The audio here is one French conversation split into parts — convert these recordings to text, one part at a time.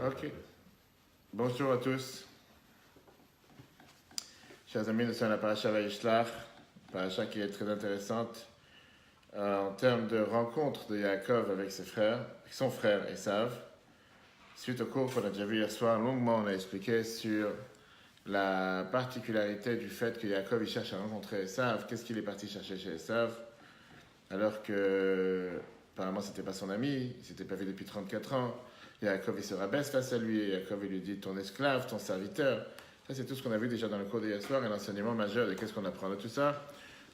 Ok. Bonjour à tous. Chers amis, nous sommes à la paracha Vayishlach, paracha qui est très intéressante en termes de rencontre de Yaakov avec ses frères, avec son frère Esav. Suite au cours qu'on a déjà vu hier soir, longuement on a expliqué sur la particularité du fait que Yaakov il cherche à rencontrer Esav. Qu'est-ce qu'il est parti chercher chez Esav alors que apparemment c'était pas son ami, il s'était pas vu depuis 34 ans. Yaakov il se rabaisse face à lui et Yaakov il lui dit ton esclave, ton serviteur. Ça c'est tout ce qu'on a vu déjà dans le cours d'hier soir et l'enseignement majeur de qu'est-ce qu'on apprend de tout ça.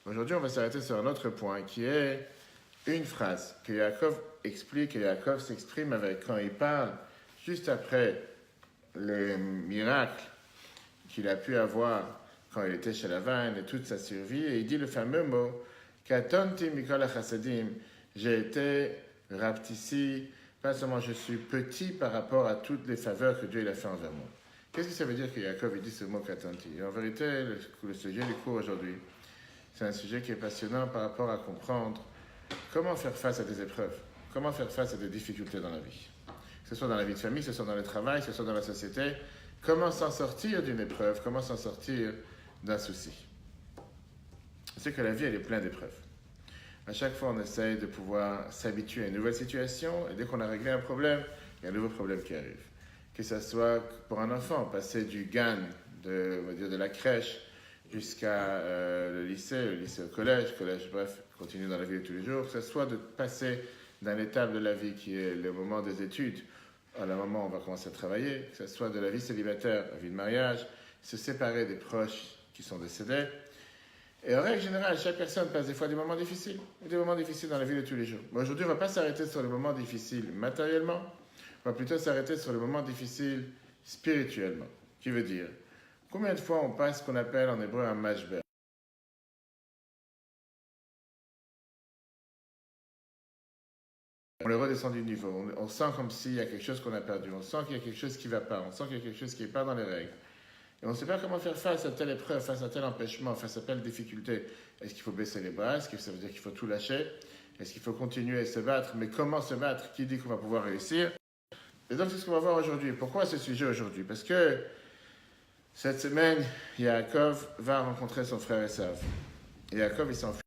Aujourd'hui on va s'arrêter sur un autre point qui est une phrase que Yaakov explique, que Yaakov s'exprime avec quand il parle juste après les miracles qu'il a pu avoir quand il était chez Lavan et toute sa survie et il dit le fameux mot Katonti mikol chassadim, j'ai été rapetissé, pas seulement je suis petit par rapport à toutes les faveurs que Dieu il a fait envers moi. Qu'est-ce que ça veut dire que Yaakov il dit ce mot Katonti? En vérité, le sujet du cours aujourd'hui, c'est un sujet qui est passionnant par rapport à comprendre comment faire face à des épreuves, comment faire face à des difficultés dans la vie. Que ce soit dans la vie de famille, que ce soit dans le travail, que ce soit dans la société, comment s'en sortir d'une épreuve, comment s'en sortir d'un souci. C'est que la vie, elle est pleine d'épreuves. À chaque fois, on essaye de pouvoir s'habituer à une nouvelle situation, et dès qu'on a réglé un problème, il y a un nouveau problème qui arrive. Que ce soit pour un enfant, passer du GAN, de la crèche, jusqu'à le lycée au collège, bref, continue dans la vie de tous les jours, que ce soit de passer d'une étape de la vie qui est le moment des études, à le moment où on va commencer à travailler, que ce soit de la vie célibataire, la vie de mariage, se séparer des proches qui sont décédés. Et en règle générale, chaque personne passe des fois des moments difficiles dans la vie de tous les jours. Mais aujourd'hui, on ne va pas s'arrêter sur les moments difficiles matériellement, on va plutôt s'arrêter sur les moments difficiles spirituellement. Qui veut dire, combien de fois on passe ce qu'on appelle en hébreu un mashber? On le redescend du niveau, on sent comme s'il y a quelque chose qu'on a perdu, on sent qu'il y a quelque chose qui ne va pas, on sent qu'il y a quelque chose qui n'est pas dans les règles. Et on ne sait pas comment faire face à telle épreuve, face à tel empêchement, face à telle difficulté. Est-ce qu'il faut baisser les bras? Est-ce que ça veut dire qu'il faut tout lâcher? Est-ce qu'il faut continuer à se battre? Mais comment se battre? Qui dit qu'on va pouvoir réussir? Et donc c'est ce qu'on va voir aujourd'hui. Pourquoi ce sujet aujourd'hui? Parce que cette semaine, Yaakov va rencontrer son frère Esav. Et Yaakov, il s'enfuit.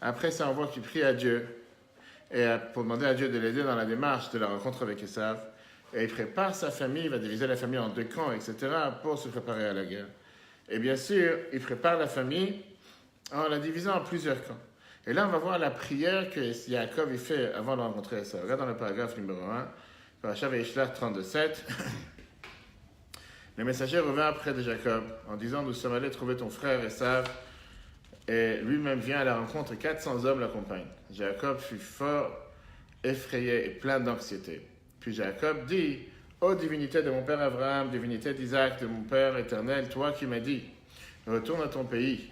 Après ça, on voit qu'il prie à Dieu pour demander à Dieu de l'aider dans la démarche de la rencontre avec Esav. Et il prépare sa famille, il va diviser la famille en deux camps, etc., pour se préparer à la guerre. Et bien sûr, il prépare la famille en la divisant en plusieurs camps. Et là, on va voir la prière que Yaakov il fait avant de rencontrer Esav. Regarde dans le paragraphe numéro 1, Parashat Vayishlach 32:7. Le messager revint auprès de Jacob en disant, nous sommes allés trouver ton frère Esav, et lui-même vient à la rencontre, 400 hommes l'accompagnent. Jacob fut fort effrayé et plein d'anxiété. Puis Jacob dit, ô divinité de mon père Abraham, divinité d'Isaac, de mon père éternel, toi qui m'as dit, retourne à ton pays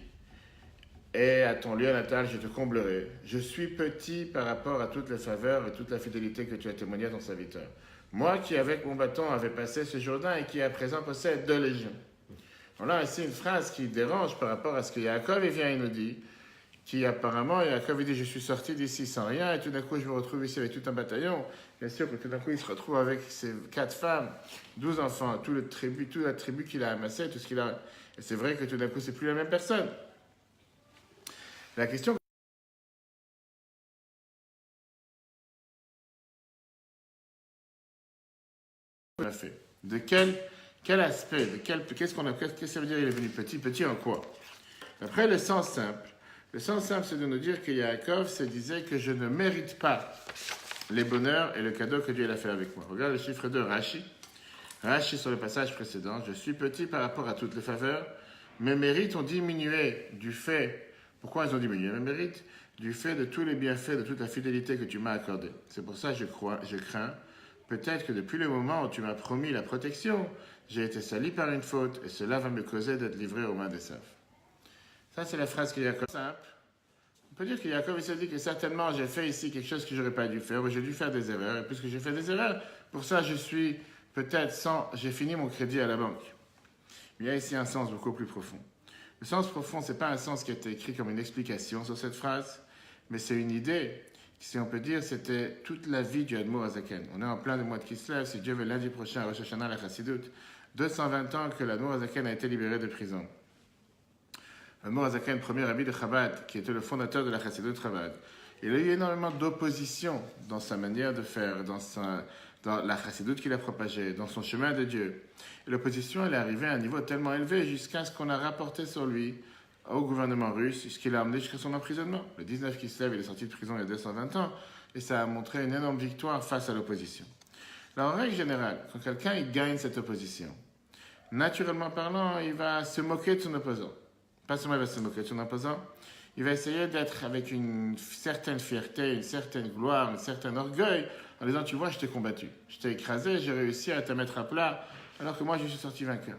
et à ton lieu natal, je te comblerai. Je suis petit par rapport à toutes les faveurs et toute la fidélité que tu as témoigné à ton serviteur. Moi qui, avec mon bâton, avais passé ce Jourdain et qui à présent possède 2 légions. On a ici une phrase qui dérange par rapport à ce que Yaakov vient et nous dit, qui apparemment, Yaakov dit, je suis sorti d'ici sans rien, et tout d'un coup, je me retrouve ici avec tout un bataillon. Bien sûr que tout d'un coup, il se retrouve avec ses 4 femmes, 12 enfants, toute la tribu qu'il a amassée, tout ce qu'il a. Et c'est vrai que tout d'un coup, c'est plus la même personne. La question qu'on a fait, de quelle Quel aspect, qu'est-ce que ça veut dire il est devenu petit? Petit en quoi? Après, le sens simple, c'est de nous dire que Yaakov se disait que je ne mérite pas les bonheurs et le cadeau que Dieu a fait avec moi. Regarde le chiffre 2, Rashi. Rashi sur le passage précédent, je suis petit par rapport à toutes les faveurs, mes mérites ont diminué du fait, pourquoi ils ont diminué? Mes mérites, du fait de tous les bienfaits, de toute la fidélité que tu m'as accordée. C'est pour ça que je crains, peut-être que depuis le moment où tu m'as promis la protection, j'ai été sali par une faute et cela va me causer d'être livré aux mains des Saves. Ça, c'est la phrase que Yaakov simple. On peut dire que Yaakov il s'est dit que certainement j'ai fait ici quelque chose que j'aurais pas dû faire, ou j'ai dû faire des erreurs, et puisque j'ai fait des erreurs, pour ça je suis peut-être j'ai fini mon crédit à la banque. Mais il y a ici un sens beaucoup plus profond. Le sens profond, ce n'est pas un sens qui a été écrit comme une explication sur cette phrase, mais c'est une idée, si on peut dire, c'était toute la vie du Admour Azaken. On est en plein de mois de Kislev, si Dieu veut lundi prochain à Rosh Hashanah la Chassidoute, 220 ans que l'Admour Azaken a été libéré de prison. L'Admour Azaken, premier rabbi de Chabad, qui était le fondateur de la Chassidoute Chabad, il a eu énormément d'opposition dans sa manière de faire, dans la chassidoute qu'il a propagée, dans son chemin de Dieu. Et l'opposition, elle est arrivée à un niveau tellement élevé jusqu'à ce qu'on a rapporté sur lui au gouvernement russe, ce qui l'a amené jusqu'à son emprisonnement. Le 19 Kislev, il est sorti de prison il y a 220 ans, et ça a montré une énorme victoire face à l'opposition. Alors, en règle générale, quand quelqu'un il gagne cette opposition, naturellement parlant, il va se moquer de son opposant. Pas seulement il va se moquer de son opposant, il va essayer d'être avec une certaine fierté, une certaine gloire, un certain orgueil, en disant, tu vois, je t'ai combattu, je t'ai écrasé, j'ai réussi à te mettre à plat, alors que moi, je suis sorti vainqueur.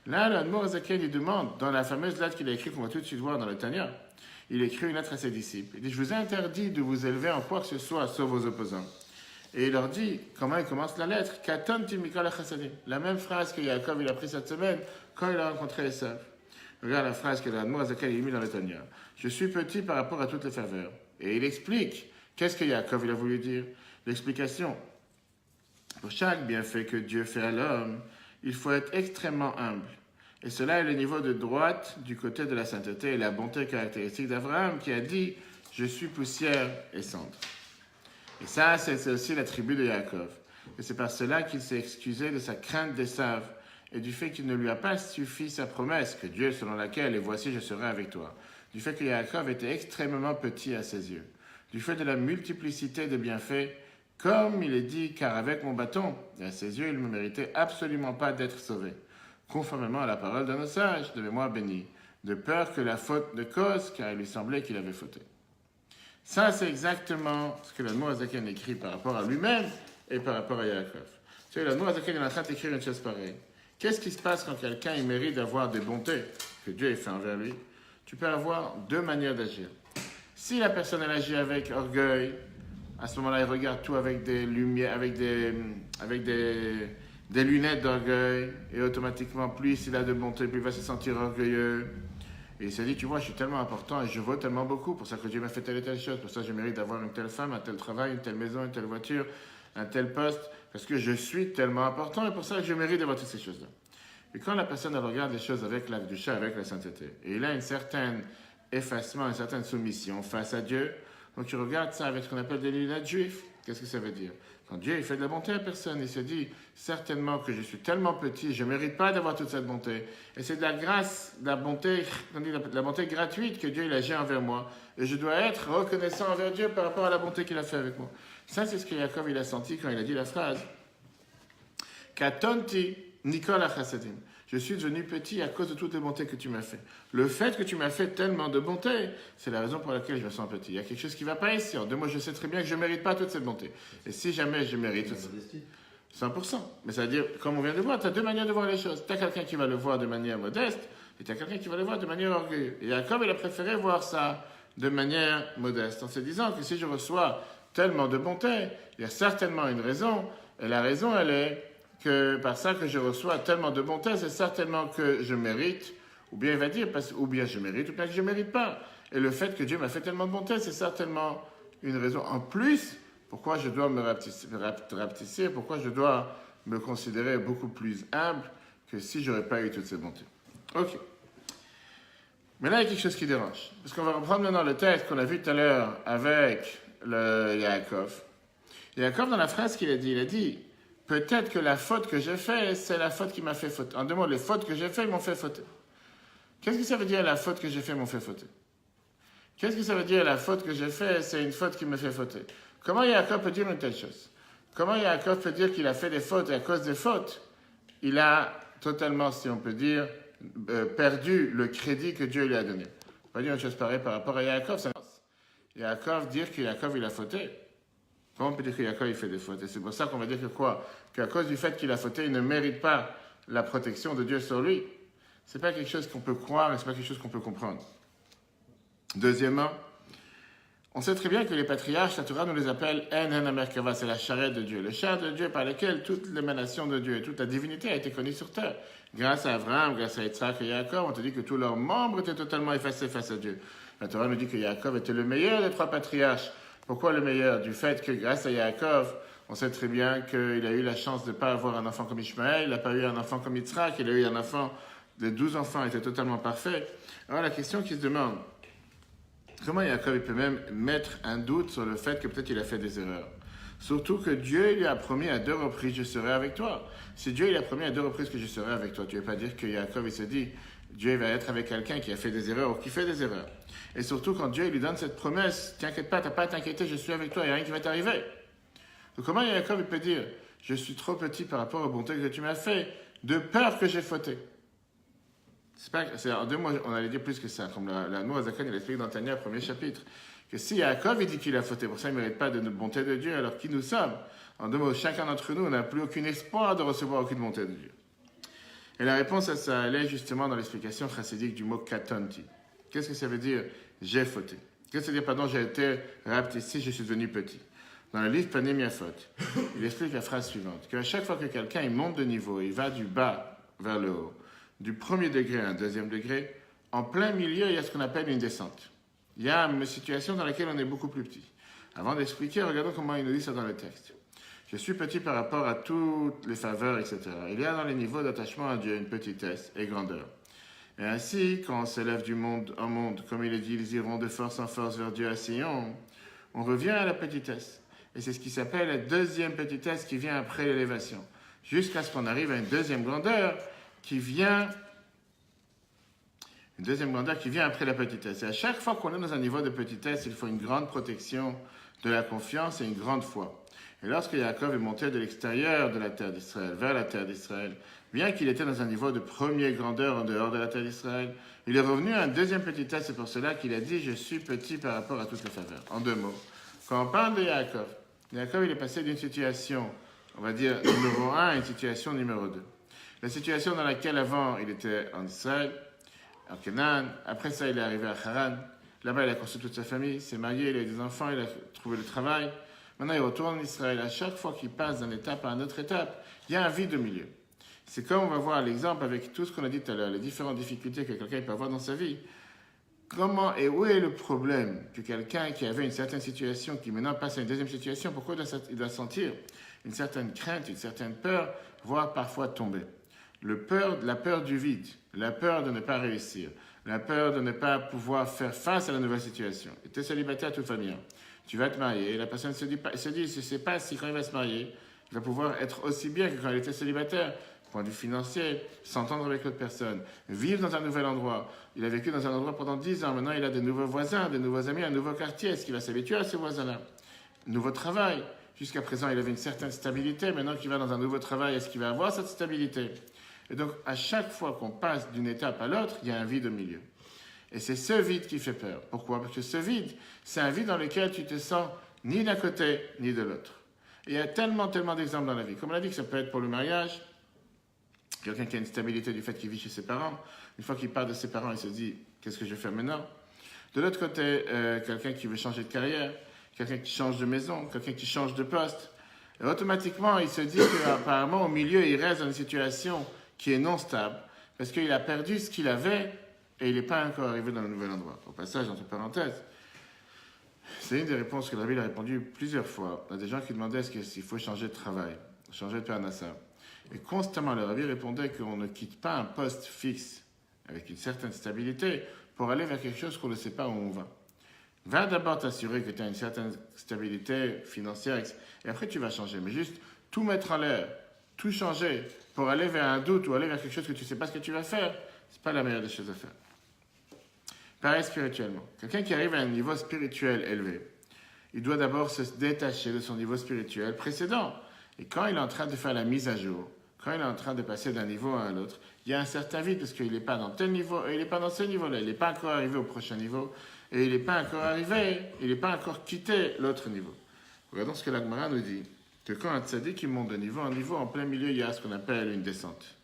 Là, l'Admour Azaken, il demande, dans la fameuse lettre qu'il a écrite, qu'on va tout de suite voir dans le Tanya, il écrit une lettre à ses disciples. Il dit, je vous ai interdit de vous élever en quoi que ce soit, sauf vos opposants. Et il leur dit, comment il commence la lettre? Katonti mikol hachasadim. La même phrase que Yaakov, il a pris cette semaine, quand il a rencontré Esav. Regarde la phrase que l'Admour Azaken a mis dans le Tanya. Je suis petit par rapport à toutes les faveurs. Et il explique, qu'est-ce que Yaakov il a voulu dire? L'explication. Pour chaque bienfait que Dieu fait à l'homme, il faut être extrêmement humble. Et cela est le niveau de droite du côté de la sainteté et la bonté caractéristique d'Abraham qui a dit « Je suis poussière et cendre ». Et ça, c'est aussi l'attribut de Yaakov. Et c'est par cela qu'il s'est excusé de sa crainte d'Esav et du fait qu'il ne lui a pas suffi sa promesse que Dieu, selon laquelle « Et voici, je serai avec toi ». Du fait que Yaakov était extrêmement petit à ses yeux. Du fait de la multiplicité de bienfaits, comme il est dit, car avec mon bâton, et à ses yeux, il ne me méritait absolument pas d'être sauvé. Conformément à la parole de nos sages, de mémoire bénie, de peur que la faute ne cause, car il lui semblait qu'il avait fauté. Ça, c'est exactement ce que l'Admour Azaken écrit par rapport à lui-même et par rapport à Yaakov. Tu sais, l'Admour Azaken est en train d'écrire une chose pareille. Qu'est-ce qui se passe quand quelqu'un il mérite d'avoir des bontés que Dieu ait fait envers lui? Tu peux avoir deux manières d'agir. Si la personne elle agit avec orgueil, à ce moment-là, il regarde tout avec des lumières, avec des lunettes d'orgueil, et automatiquement, plus il a de bonté, plus il va se sentir orgueilleux. Et il s'est dit, tu vois, je suis tellement important et je vaux tellement beaucoup, pour ça que Dieu m'a fait telle et telle chose, pour ça que je mérite d'avoir une telle femme, un tel travail, une telle maison, une telle voiture, un tel poste, parce que je suis tellement important et pour ça que je mérite d'avoir toutes ces choses-là. Et quand la personne elle regarde les choses avec l'Akdusha, avec la sainteté, et il a une certaine effacement, une certaine soumission face à Dieu, donc tu regardes ça avec ce qu'on appelle des lunettes juifs. Qu'est-ce que ça veut dire? Quand Dieu il fait de la bonté à personne, il se dit certainement que je suis tellement petit, je ne mérite pas d'avoir toute cette bonté. Et c'est de la grâce, de la bonté gratuite que Dieu il agit envers moi. Et je dois être reconnaissant envers Dieu par rapport à la bonté qu'il a fait avec moi. Ça, c'est ce que Yaakov il a senti quand il a dit la phrase Katonti Nikol Chasadim. Je suis devenu petit à cause de toutes les bontés que tu m'as fait. Le fait que tu m'as fait tellement de bontés, c'est la raison pour laquelle je me sens petit. Il y a quelque chose qui ne va pas ici. En deux mots, je sais très bien que je ne mérite pas toute cette bonté. Et si jamais je mérite tout ça, 100%. Mais ça veut dire, comme on vient de voir, tu as deux manières de voir les choses. Tu as quelqu'un qui va le voir de manière modeste, et tu as quelqu'un qui va le voir de manière orgueilleuse. Et Jacob, il a préféré voir ça de manière modeste, en se disant que si je reçois tellement de bonté, il y a certainement une raison. Et la raison, elle est que par ça que je reçois tellement de bonté, c'est certainement que je mérite, ou bien il va dire, ou bien je mérite, ou bien que je ne mérite pas. Et le fait que Dieu m'a fait tellement de bonté, c'est certainement une raison en plus pourquoi je dois me rapetisser, pourquoi je dois me considérer beaucoup plus humble que si je n'aurais pas eu toutes ces bontés. Ok. Mais là, il y a quelque chose qui dérange. Parce qu'on va reprendre maintenant le texte qu'on a vu tout à l'heure avec le Yaakov. Yaakov, dans la phrase qu'il a dit, peut-être que la faute que j'ai faite, c'est la faute qui m'a fait fauter. En deux mots, les fautes que j'ai faites m'ont fait fauter. Qu'est-ce que ça veut dire la faute que j'ai faite m'ont fait fauter? Qu'est-ce que ça veut dire la faute que j'ai faite, c'est une faute qui me fait fauter? Comment Yaakov peut dire une telle chose? Comment Yaakov peut dire qu'il a fait des fautes et à cause des fautes, il a totalement, si on peut dire, perdu le crédit que Dieu lui a donné? On peut pas dire une chose pareille par rapport à Yaakov. Yaakov, dire que Yaakov il a fauté. Comment on peut dire que Yaakov il fait des fautes? Et c'est pour ça qu'on va dire que quoi? Qu'à cause du fait qu'il a fauté, il ne mérite pas la protection de Dieu sur lui. Ce n'est pas quelque chose qu'on peut croire et ce n'est pas quelque chose qu'on peut comprendre. Deuxièmement, on sait très bien que les patriarches, la Torah nous les appelle En Merkava, c'est la charrette de Dieu. Le char de Dieu par lequel toute l'émanation de Dieu et toute la divinité a été connue sur terre. Grâce à Abraham, grâce à Yitzhak et Yaakov, on te dit que tous leurs membres étaient totalement effacés face à Dieu. La Torah nous dit que Yaakov était le meilleur des trois patriarches. Pourquoi le meilleur? Du fait que grâce à Yaakov, on sait très bien qu'il a eu la chance de ne pas avoir un enfant comme Ishmaël, il n'a pas eu un enfant comme Yitzhak, il a eu un enfant, les 12 enfants étaient totalement parfaits. Alors la question qui se demande, comment Yaakov il peut même mettre un doute sur le fait que peut-être il a fait des erreurs? Surtout que Dieu lui a promis à 2 reprises, je serai avec toi. Si Dieu il a promis à 2 reprises que je serai avec toi, tu ne veux pas dire que Yaakov il se dit, Dieu va être avec quelqu'un qui a fait des erreurs ou qui fait des erreurs. Et surtout quand Dieu lui donne cette promesse, t'inquiète pas, t'as pas à t'inquiéter, je suis avec toi, il n'y a rien qui va t'arriver. Donc comment Yaakov il peut dire, je suis trop petit par rapport aux bontés que tu m'as fait, de peur que j'ai fauté? En 2 mots, on allait dire plus que ça, comme la Nourazakan, il explique dans Tania, premier chapitre, que si Yaakov il dit qu'il a fauté, pour ça il ne mérite pas de notre bonté de Dieu, alors qui nous sommes? En 2 mots, chacun d'entre nous n'a plus aucun espoir de recevoir aucune bonté de Dieu. Et la réponse à ça, elle est justement dans l'explication chassidique du mot katonti. Qu'est-ce que ça veut dire? J'ai fauté. Qu'est-ce que ça veut dire? Pardon, j'ai été rapetissé, je suis devenu petit. Dans le livre Panim Yafot, il explique la phrase suivante, qu'à chaque fois que quelqu'un il monte de niveau, il va du bas vers le haut, du premier degré à un deuxième degré, en plein milieu, il y a ce qu'on appelle une descente. Il y a une situation dans laquelle on est beaucoup plus petit. Avant d'expliquer, regardons comment il nous dit ça dans le texte. Je suis petit par rapport à toutes les faveurs, etc. Il y a dans les niveaux d'attachement à Dieu une petitesse et grandeur. Et ainsi, quand on s'élève du monde en monde, comme il est dit, ils iront de force en force vers Dieu à Sion, on revient à la petitesse. Et c'est ce qui s'appelle la deuxième petitesse qui vient après l'élévation. Jusqu'à ce qu'on arrive à une deuxième grandeur qui vient après la petitesse. Et à chaque fois qu'on est dans un niveau de petitesse, il faut une grande protection de la confiance et une grande foi. Et lorsque Yaakov est monté de l'extérieur de la terre d'Israël vers la terre d'Israël, bien qu'il était dans un niveau de première grandeur en dehors de la terre d'Israël, il est revenu à une deuxième petitesse. C'est pour cela qu'il a dit « Je suis petit par rapport à toutes les faveurs ». En 2 mots, quand on parle de Yaakov, Yaakov il est passé d'une situation, on va dire, numéro 1 à une situation numéro 2. La situation dans laquelle avant il était en Israël, en Canaan, après ça il est arrivé à Haran, là-bas il a construit toute sa famille, s'est marié, il a eu des enfants, il a trouvé le travail. Maintenant, il retourne en Israël. À chaque fois qu'il passe d'une étape à une autre étape, il y a un vide au milieu. C'est comme on va voir l'exemple avec tout ce qu'on a dit tout à l'heure, les différentes difficultés que quelqu'un peut avoir dans sa vie. Comment et où est le problème que quelqu'un qui avait une certaine situation, qui maintenant passe à une deuxième situation, pourquoi il doit sentir une certaine crainte, une certaine peur, voire parfois tomber? La peur du vide, la peur de ne pas réussir, la peur de ne pas pouvoir faire face à la nouvelle situation. Tu es célibataire toute famille. Tu vas te marier, la personne se dit, je ne sais pas si quand il va se marier, il va pouvoir être aussi bien que quand il était célibataire, point de vue financier, s'entendre avec l'autre personne, vivre dans un nouvel endroit. Il a vécu dans un endroit pendant 10 ans, maintenant il a de nouveaux voisins, de nouveaux amis, un nouveau quartier, est-ce qu'il va s'habituer à ces voisins-là? Nouveau travail, jusqu'à présent il avait une certaine stabilité, maintenant qu'il va dans un nouveau travail, est-ce qu'il va avoir cette stabilité? Et donc à chaque fois qu'on passe d'une étape à l'autre, il y a un vide au milieu. Et c'est ce vide qui fait peur. Pourquoi? Parce que ce vide, c'est un vide dans lequel tu te sens ni d'un côté, ni de l'autre. Et il y a tellement d'exemples dans la vie. Comme on l'a dit que ça peut être pour le mariage, quelqu'un qui a une stabilité du fait qu'il vit chez ses parents, une fois qu'il part de ses parents, il se dit, qu'est-ce que je fais maintenant? De l'autre côté, quelqu'un qui veut changer de carrière, quelqu'un qui change de maison, quelqu'un qui change de poste. Et automatiquement, il se dit qu'apparemment, au milieu, il reste dans une situation qui est non stable, parce qu'il a perdu ce qu'il avait, et il n'est pas encore arrivé dans le nouvel endroit. Au passage, entre parenthèses, c'est une des réponses que la Bible a répondu plusieurs fois. Il y a des gens qui demandaient s'il faut changer de travail, changer de Parnassa. Et constamment, le Rabbi répondait qu'on ne quitte pas un poste fixe avec une certaine stabilité pour aller vers quelque chose qu'on ne sait pas où on va. Va d'abord t'assurer que tu as une certaine stabilité financière et après tu vas changer. Mais juste tout mettre en l'air tout changer pour aller vers un doute ou aller vers quelque chose que tu ne sais pas ce que tu vas faire, ce n'est pas la meilleure des choses à faire. Pareil spirituellement. Quelqu'un qui arrive à un niveau spirituel élevé, il doit d'abord se détacher de son niveau spirituel précédent. Et quand il est en train de faire la mise à jour, quand il est en train de passer d'un niveau à un autre, il y a un certain vide parce qu'il n'est pas dans tel niveau et il n'est pas dans ce niveau-là. Il n'est pas encore arrivé au prochain niveau et il n'est pas encore arrivé, il n'est pas encore quitté l'autre niveau. Regardons ce que la Gemara nous dit. Que quand un tzaddik monte de niveau en niveau, en plein milieu, il y a ce qu'on appelle une descente.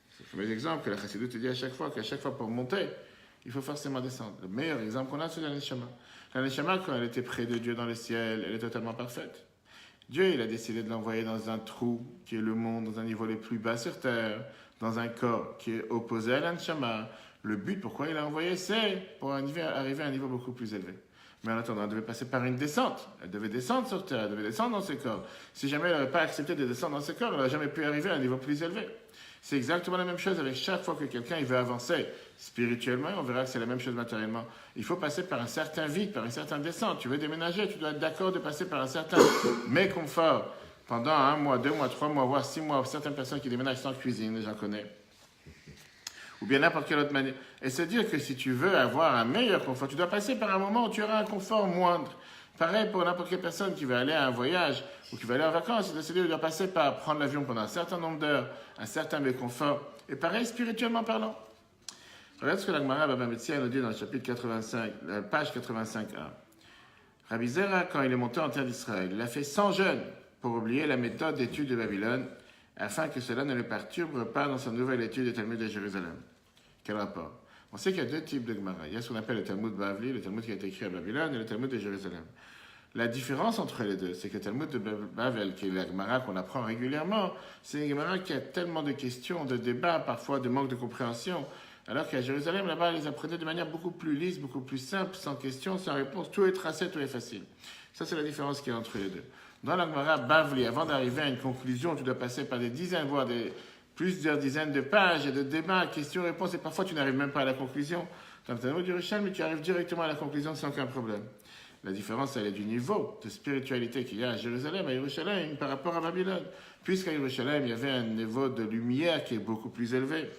C'est le fameux exemple que la Chassidut te dit à chaque fois, qu'à chaque fois pour monter, il faut forcément descendre. Le meilleur exemple qu'on a, c'est la Neshama. La Neshama, quand elle était près de Dieu dans le ciel, elle est totalement parfaite. Dieu, il a décidé de l'envoyer dans un trou qui est le monde, dans un niveau le plus bas sur terre, dans un corps qui est opposé à la Neshama. Le but, pourquoi il l'a envoyé, c'est pour arriver à un niveau beaucoup plus élevé. Mais en attendant, elle devait passer par une descente. Elle devait descendre sur terre, elle devait descendre dans ce corps. Si jamais elle n'avait pas accepté de descendre dans ce corps, elle n'aurait jamais pu arriver à un niveau plus élevé. C'est exactement la même chose avec chaque fois que quelqu'un il veut avancer spirituellement, on verra que c'est la même chose matériellement. Il faut passer par un certain vide, par une certaine descente. Tu veux déménager, tu dois être d'accord de passer par un certain méconfort pendant 1 mois, 2 mois, 3 mois, voire 6 mois. Certaines personnes qui déménagent sans cuisine, j'en connais. Ou bien n'importe quelle autre manière. Et se dire que si tu veux avoir un meilleur confort, tu dois passer par un moment où tu auras un confort moindre. Pareil pour n'importe quelle personne qui va aller à un voyage ou qui va aller en vacances, il doit passer par prendre l'avion pendant un certain nombre d'heures, un certain méconfort. Et pareil, spirituellement parlant. Regarde ce que la Gemara Baba Metzia nous dit dans le chapitre 85, page 85a. Rabbi Zera, quand il est monté en terre d'Israël, il a fait 100 jeûnes pour oublier la méthode d'étude de Babylone, afin que cela ne le perturbe pas dans sa nouvelle étude du Talmud de Jérusalem. Quel rapport? On sait qu'il y a 2 types de Gemara. Il y a ce qu'on appelle le Talmud Bavli, le Talmud qui a été écrit à Babylone, et le Talmud de Jérusalem. La différence entre les deux, c'est que le Talmud de Bavel, qui est la Gemara qu'on apprend régulièrement, c'est une Gemara qui a tellement de questions, de débats, parfois de manque de compréhension, alors qu'à Jérusalem, là-bas, ils apprenaient de manière beaucoup plus lisse, beaucoup plus simple, sans questions, sans réponse. Tout est tracé, tout est facile. Ça, c'est la différence qu'il y a entre les deux. Dans la Gemara Bavli, avant d'arriver à une conclusion, tu dois passer par des dizaines, voire plusieurs dizaines de pages et de débats, questions, réponses, et parfois tu n'arrives même pas à la conclusion. Dans le Talmud d'Yerushalmi, mais tu arrives directement à la conclusion sans aucun problème. La différence, elle est du niveau de spiritualité qu'il y a à Jérusalem, à Yerushalem, par rapport à Babylone. Puisqu'à Yerushalem, il y avait un niveau de lumière qui est beaucoup plus élevé.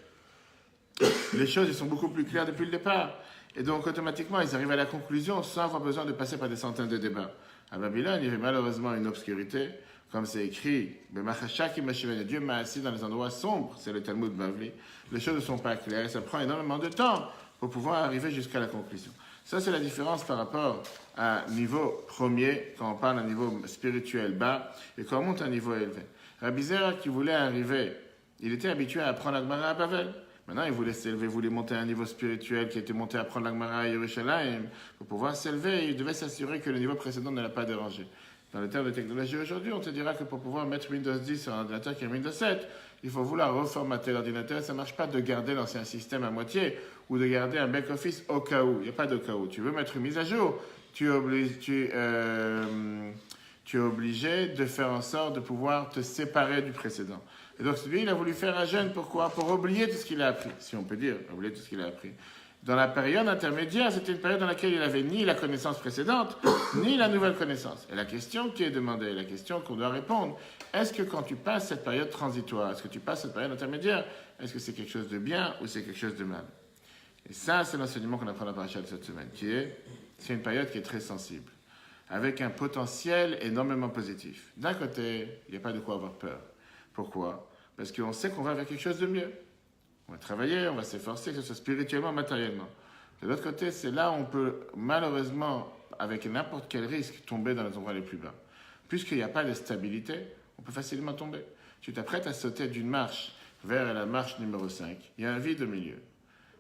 Les choses, elles sont beaucoup plus claires depuis le départ. Et donc, automatiquement, ils arrivent à la conclusion sans avoir besoin de passer par des centaines de débats. À Babylone, il y avait malheureusement une obscurité. Comme c'est écrit, Dieu m'a assis dans les endroits sombres, c'est le Talmud Bavli. Les choses ne sont pas claires et ça prend énormément de temps pour pouvoir arriver jusqu'à la conclusion. Ça, c'est la différence par rapport à un niveau premier, quand on parle d'un niveau spirituel bas, et quand on monte à un niveau élevé. Rabbi Zera, qui voulait arriver, il était habitué à apprendre la Gemara à Bavel. Maintenant, il voulait s'élever, il voulait monter à un niveau spirituel qui était monté à apprendre la Gemara à Yerushalayim. Pour pouvoir s'élever, il devait s'assurer que le niveau précédent ne l'a pas dérangé. Dans le terme de technologie aujourd'hui, on te dira que pour pouvoir mettre Windows 10 sur un ordinateur qui est Windows 7, il faut vouloir reformater l'ordinateur. Ça ne marche pas de garder l'ancien système à moitié ou de garder un back-office au cas où. Il n'y a pas de cas où. Tu veux mettre une mise à jour, tu es obligé de faire en sorte de pouvoir te séparer du précédent. Et donc, lui, il a voulu faire un jeûne. Pourquoi? Pour oublier tout ce qu'il a appris, si on peut dire, oublier tout ce qu'il a appris. Dans la période intermédiaire, c'était une période dans laquelle il n'avait ni la connaissance précédente, ni la nouvelle connaissance. Et la question qui est demandée, la question qu'on doit répondre, est-ce que quand tu passes cette période transitoire, est-ce que tu passes cette période intermédiaire, est-ce que c'est quelque chose de bien ou c'est quelque chose de mal? Et ça, c'est l'enseignement qu'on apprend dans la paracha de cette semaine, c'est une période qui est très sensible, avec un potentiel énormément positif. D'un côté, il n'y a pas de quoi avoir peur. Pourquoi? Parce qu'on sait qu'on va vers quelque chose de mieux. On va travailler, on va s'efforcer, que ce soit spirituellement, matériellement. De l'autre côté, c'est là où on peut, malheureusement, avec n'importe quel risque, tomber dans les endroits les plus bas. Puisqu'il n'y a pas de stabilité, on peut facilement tomber. Tu t'apprêtes à sauter d'une marche vers la marche numéro 5. Il y a un vide au milieu.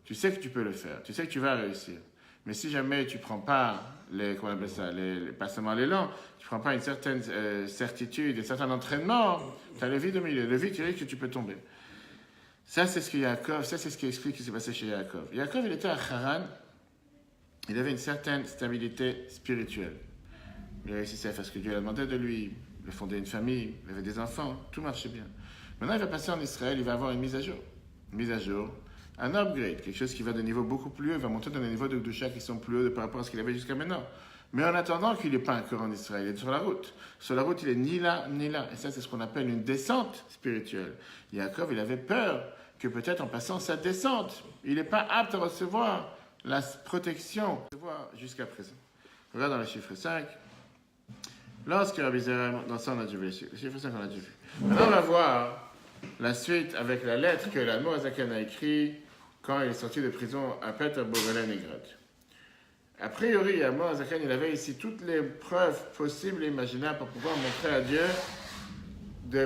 Tu sais que tu peux le faire. Tu sais que tu vas réussir. Mais si jamais tu ne prends pas pas seulement l'élan, tu ne prends pas une certaine certitude, un certain entraînement, tu as le vide au milieu. Le vide, tu risques que tu peux tomber. Ça, c'est ce qui explique ce qui s'est passé chez Yaakov. Yaakov, il était à Haran, il avait une certaine stabilité spirituelle. Il réussissait à faire ce que Dieu a demandé de lui, il a fondé une famille, il avait des enfants, tout marchait bien. Maintenant, il va passer en Israël, il va avoir une mise à jour, un upgrade, quelque chose qui va de niveau beaucoup plus haut, il va monter dans des niveaux de Gdusha qui sont plus hauts par rapport à ce qu'il avait jusqu'à maintenant. Mais en attendant qu'il n'est pas encore en Israël, il est sur la route. Sur la route, il est ni là, ni là. Et ça, c'est ce qu'on appelle une descente spirituelle. Yaakov, il avait peur que peut-être en passant sa descente, il n'est pas apte à recevoir la protection jusqu'à présent. Regarde dans le chiffre 5. Lorsque Rabbi Zera, dans ça on a déjà vu le chiffre 5 on a déjà vu. Maintenant on va voir la suite avec la lettre que l'Admor Azaken a écrite quand il est sorti de prison à Peter Bogolen-Egrod. A priori, l'Admor Azaken, il avait ici toutes les preuves possibles et imaginables pour pouvoir montrer à Dieu,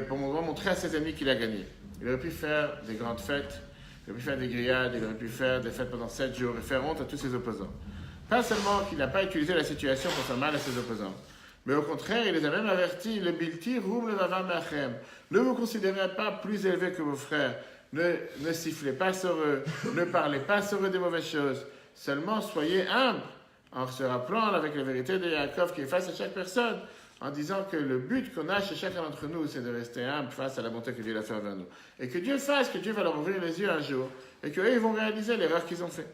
pour pouvoir montrer à ses amis qu'il a gagné. Il aurait pu faire des grandes fêtes, il aurait pu faire des grillades, il aurait pu faire des fêtes pendant 7 jours et faire honte à tous ses opposants. Pas seulement qu'il n'a pas utilisé la situation pour faire mal à ses opposants, mais au contraire, il les a même avertis, le bilti roum le vavam lachem. Ne vous considérez pas plus élevé que vos frères. Ne sifflez pas sur eux. Ne parlez pas sur eux des mauvaises choses. Seulement, soyez humbles, en se rappelant avec la vérité de Yaakov qui est face à chaque personne, en disant que le but qu'on a chez chacun d'entre nous, c'est de rester humble face à la bonté que Dieu a fait envers nous. Et que Dieu fasse, que Dieu va leur ouvrir les yeux un jour, et qu'eux, ils vont réaliser l'erreur qu'ils ont faite.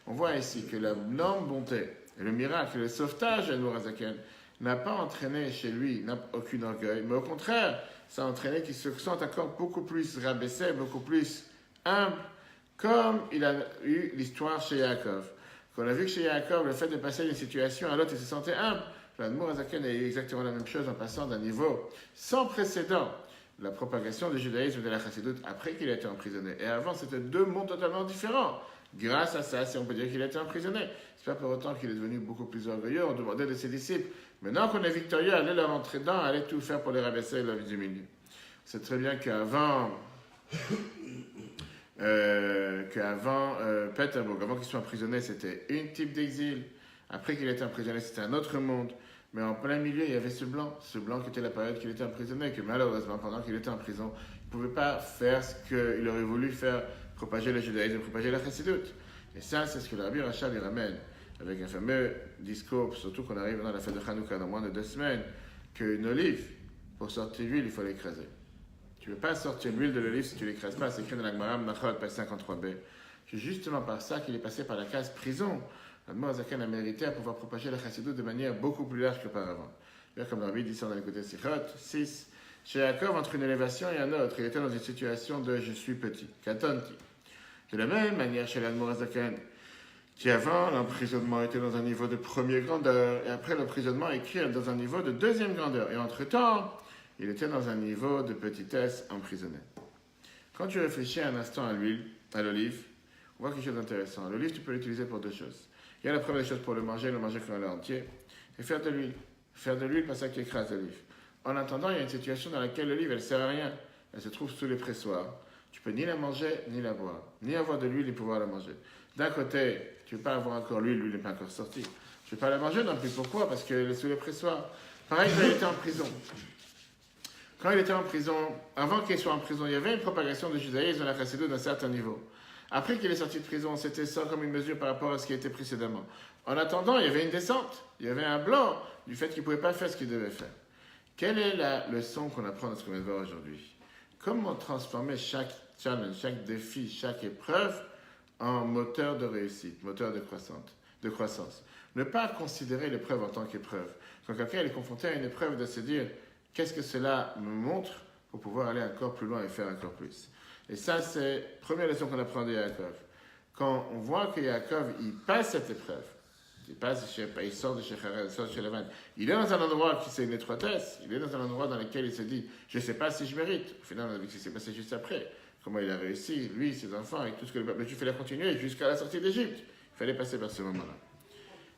On voit ici que la énorme bonté, et le miracle, le sauvetage d'Admor Azaken, n'a pas entraîné chez lui aucun orgueil, mais au contraire, ça a entraîné qu'il se sente encore beaucoup plus rabaissé, beaucoup plus humble, comme il a eu l'histoire chez Yaakov. Qu'on a vu que chez Yaakov, le fait de passer d'une situation à l'autre, il se sentait humble. L'Admor Azaken a eu exactement la même chose en passant d'un niveau sans précédent, la propagation du judaïsme et de la chassidoute après qu'il a été emprisonné. Et avant, c'était deux mondes totalement différents. Grâce à ça, si on peut dire qu'il a été emprisonné. C'est pas pour autant qu'il est devenu beaucoup plus orgueilleux. On demandait de ses disciples, maintenant qu'on est victorieux, allez leur rentrer dedans, allez tout faire pour les rabaisser et les humilier. C'est très bien qu'avant Peterburg, avant qu'il soit emprisonné, c'était un type d'exil. Après qu'il ait été emprisonné, c'était un autre monde. Mais en plein milieu, il y avait ce blanc qui était la période qu'il était emprisonné, que malheureusement, pendant qu'il était en prison, il ne pouvait pas faire ce qu'il aurait voulu faire, propager le judaïsme, propager la chassidoute. Et ça, c'est ce que le Rabbi Rachab lui ramène, avec un fameux discours, surtout qu'on arrive dans la fête de Hanouka dans moins de 2 semaines, qu'une olive, pour sortir l'huile, il faut l'écraser. Tu ne peux pas sortir l'huile de l'olive si tu ne l'écrases pas, c'est écrit dans la Gemara, Nachot, page 53b. C'est justement par ça qu'il est passé par la case prison. L'Admor Azaken a mérité à pouvoir propager la chassidoute de manière beaucoup plus large qu'auparavant. Comme le Rabbi dit ça dans les côtés Sichot, 6. Chez Yaakov, entre une élévation et un autre, il était dans une situation de « je suis petit », katonti. De la même manière, chez l'Admor Azaken, qui avant l'emprisonnement était dans un niveau de première grandeur, et après l'emprisonnement écrit dans un niveau de deuxième grandeur. Et entre-temps, il était dans un niveau de petitesse emprisonné. Quand tu réfléchis un instant à l'huile, à l'olive, on voit quelque chose d'intéressant. L'olive, tu peux l'utiliser pour 2 choses. Il y a la première chose pour le manger comme un entier, et faire de l'huile. Faire de l'huile parce que tu écrases l'olive. En attendant, il y a une situation dans laquelle l'olive, elle ne sert à rien. Elle se trouve sous les pressoirs. Tu peux ni la manger, ni la boire. Ni avoir de l'huile, ni pouvoir la manger. D'un côté, tu ne peux pas avoir encore l'huile n'est pas encore sortie. Tu ne peux pas la manger non plus. Pourquoi? Parce qu'elle est sous les pressoirs. Pareil quand il était en prison. Quand il était en prison, avant qu'il soit en prison, il y avait une propagation du judaïsme dans la chassidoute d'un certain niveau. Après qu'il est sorti de prison, c'était ça comme une mesure par rapport à ce qui était précédemment. En attendant, il y avait une descente. Il y avait un blanc du fait qu'il ne pouvait pas faire ce qu'il devait faire. Quelle est la leçon qu'on apprend dans ce qu'on vient de voir aujourd'hui? Comment transformer chaque challenge, chaque défi, chaque épreuve en moteur de réussite, moteur de croissance. Ne pas considérer l'épreuve en tant qu'épreuve. Quand quelqu'un est confronté à une épreuve, de se dire qu'est-ce que cela me montre pour pouvoir aller encore plus loin et faire encore plus. Et ça, c'est la première leçon qu'on apprend de Yaakov. Quand on voit que Yaakov, il passe cette épreuve, il sort de chez Kharel, il sort de chez Lavan, il est dans un endroit qui c'est une étroitesse, il est dans un endroit dans lequel il se dit, je ne sais pas si je mérite. Au final, on a vu que ce qui s'est passé juste après. Comment il a réussi, lui, ses enfants, et tout ce que le peuple juif a continué jusqu'à la sortie d'Égypte. Il fallait passer par ce moment-là.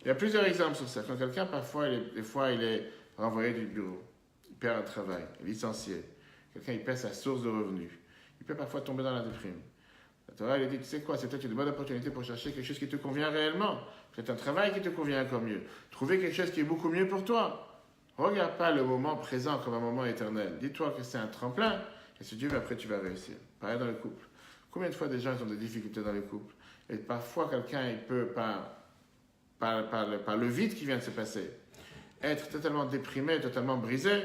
Il y a plusieurs exemples sur ça. Quand quelqu'un, parfois, des fois, il est renvoyé du bureau, il perd un travail, licencié, quelqu'un, il perd sa source de revenus, il peut parfois tomber dans la déprime. La Torah, elle dit, tu sais quoi, c'est peut-être une bonne opportunité pour chercher quelque chose qui te convient réellement. Peut-être un travail qui te convient encore mieux. Trouver quelque chose qui est beaucoup mieux pour toi. Regarde pas le moment présent comme un moment éternel. Dis-toi que c'est un tremplin, et si Dieu veut, après tu vas réussir. Pareil dans le couple. Combien de fois des gens ont des difficultés dans le couple? Et parfois, quelqu'un, il peut, par le vide qui vient de se passer, être totalement déprimé, totalement brisé.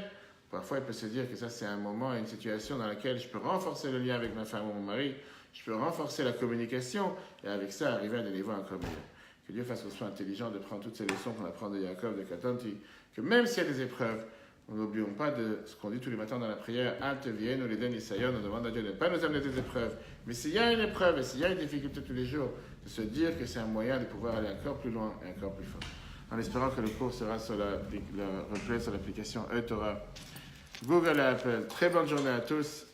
Parfois, il peut se dire que ça, c'est un moment, une situation dans laquelle je peux renforcer le lien avec ma femme ou mon mari, je peux renforcer la communication, et avec ça, arriver à des niveaux encore meilleurs. Que Dieu fasse qu'on soit intelligent de prendre toutes ces leçons qu'on apprend de Yaakov, de Katanti, que même s'il y a des épreuves, nous n'oublions pas de ce qu'on dit tous les matins dans la prière, Alte vienne, nous les donne Isaïon, nous demande à Dieu de ne pas nous amener des épreuves. Mais s'il y a une épreuve et s'il y a une difficulté tous les jours, de se dire que c'est un moyen de pouvoir aller encore plus loin et encore plus fort. En espérant que le cours sera sur le replay sur l'application eTorah, Google et Apple. Très bonne journée à tous.